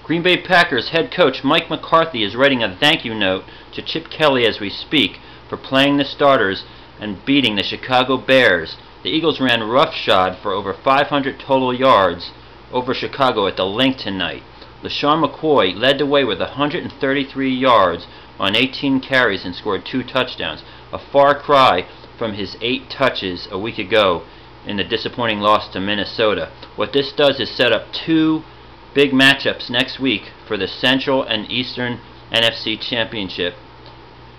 Green Bay Packers head coach Mike McCarthy is writing a thank you note to Chip Kelly as we speak for playing the starters and beating the Chicago Bears. The Eagles ran roughshod for over 500 total yards over Chicago at the Link tonight. Lesean McCoy led the way with 133 yards on 18 carries and scored 2 touchdowns, a far cry from his 8 touches a week ago in the disappointing loss to Minnesota. What this does is set up 2 big matchups next week for the Central and Eastern NFC Championship,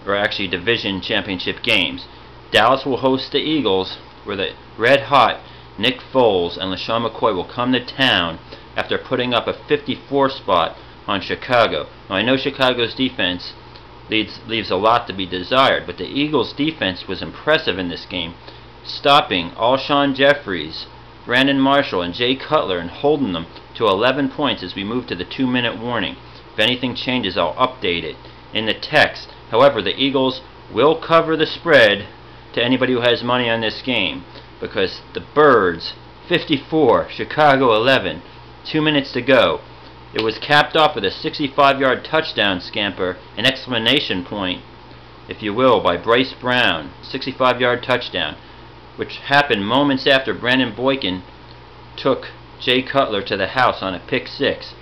or actually Division Championship games. Dallas will host the Eagles, where the red-hot Nick Foles and Lesean McCoy will come to town after putting up a 54 spot on Chicago. Now, I know Chicago's defense leaves a lot to be desired, but the Eagles' defense was impressive in this game, stopping Alshon Jeffries, Brandon Marshall, and Jay Cutler and holding them to 11 points as we move to the 2-minute warning. If anything changes, I'll update it in the text. However, the Eagles will cover the spread to anybody who has money on this game, because the Birds 54, Chicago 11, 2 minutes to go. It was capped off with a 65-yard touchdown scamper, an exclamation point, if you will, by Bryce Brown, 65-yard touchdown, which happened moments after Brandon Boykin took Jay Cutler to the house on a pick 6.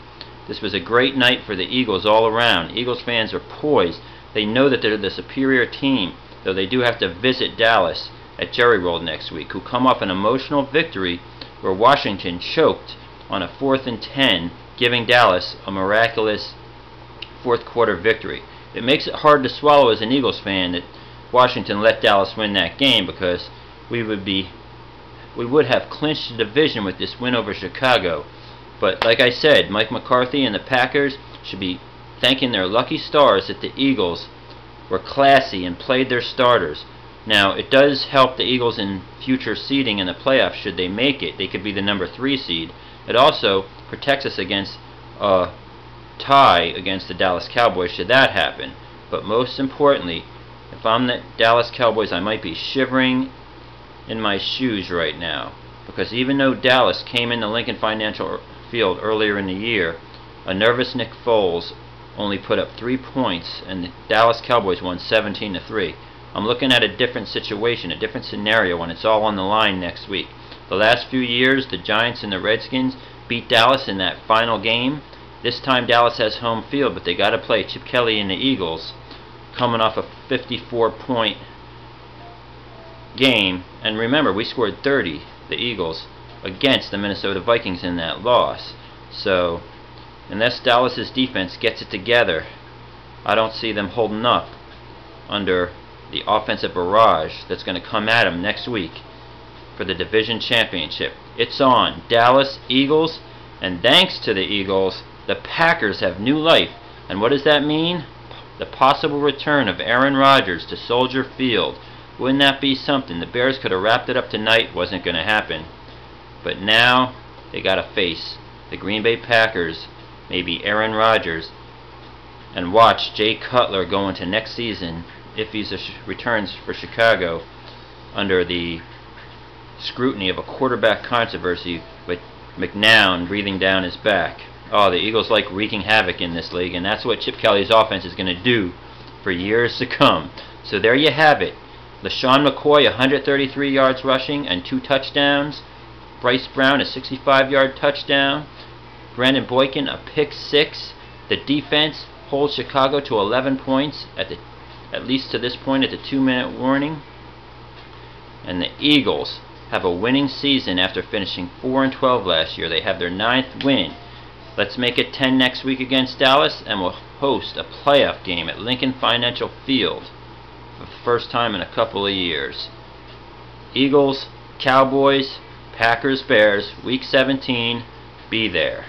This was a great night for the Eagles all around. Eagles fans are poised. They know that they're the superior team, though they do have to visit Dallas at Jerry World next week, who come off an emotional victory where Washington choked on a 4th and 10, giving Dallas a miraculous 4th quarter victory. It makes it hard to swallow as an Eagles fan that Washington let Dallas win that game, because we would have clinched the division with this win over Chicago. But like I said, Mike McCarthy and the Packers should be thanking their lucky stars that the Eagles were classy and played their starters. Now, it does help the Eagles in future seeding in the playoffs should they make it. They could be the number 3 seed. It also protects us against a tie against the Dallas Cowboys should that happen. But most importantly, if I'm the Dallas Cowboys, I might be shivering in my shoes right now, because even though Dallas came into Lincoln Financial Field earlier in the year, a nervous Nick Foles only put up 3 points, and the Dallas Cowboys won 17-3. I'm looking at a different situation, a different scenario when it's all on the line next week. The last few years, the Giants and the Redskins beat Dallas in that final game. This time Dallas has home field, but they got to play Chip Kelly and the Eagles, coming off a 54-point game. And remember, we scored 30, the Eagles, against the Minnesota Vikings in that loss. So, unless Dallas's defense gets it together, I don't see them holding up under the offensive barrage that's going to come at them next week for the division championship. It's on. Dallas, Eagles, and thanks to the Eagles, the Packers have new life. And what does that mean? The possible return of Aaron Rodgers to Soldier Field. Wouldn't that be something? The Bears could have wrapped it up tonight. Wasn't going to happen. But now they got to face the Green Bay Packers, maybe Aaron Rodgers, and watch Jay Cutler go into next season, if he returns for Chicago, under the scrutiny of a quarterback controversy with McNown breathing down his back. Oh, the Eagles like wreaking havoc in this league, and that's what Chip Kelly's offense is going to do for years to come. So there you have it. Lesean McCoy, 133 yards rushing and 2 touchdowns. Bryce Brown, a 65-yard touchdown. Brandon Boykin, a pick 6. The defense holds Chicago to 11 points at least to this point at the 2-minute warning. And the Eagles have a winning season after finishing 4-12 last year. They have their 9th win. Let's make it 10 next week against Dallas, and we'll host a playoff game at Lincoln Financial Field for the first time in a couple of years. Eagles, Cowboys, Packers, Bears, Week 17. Be there.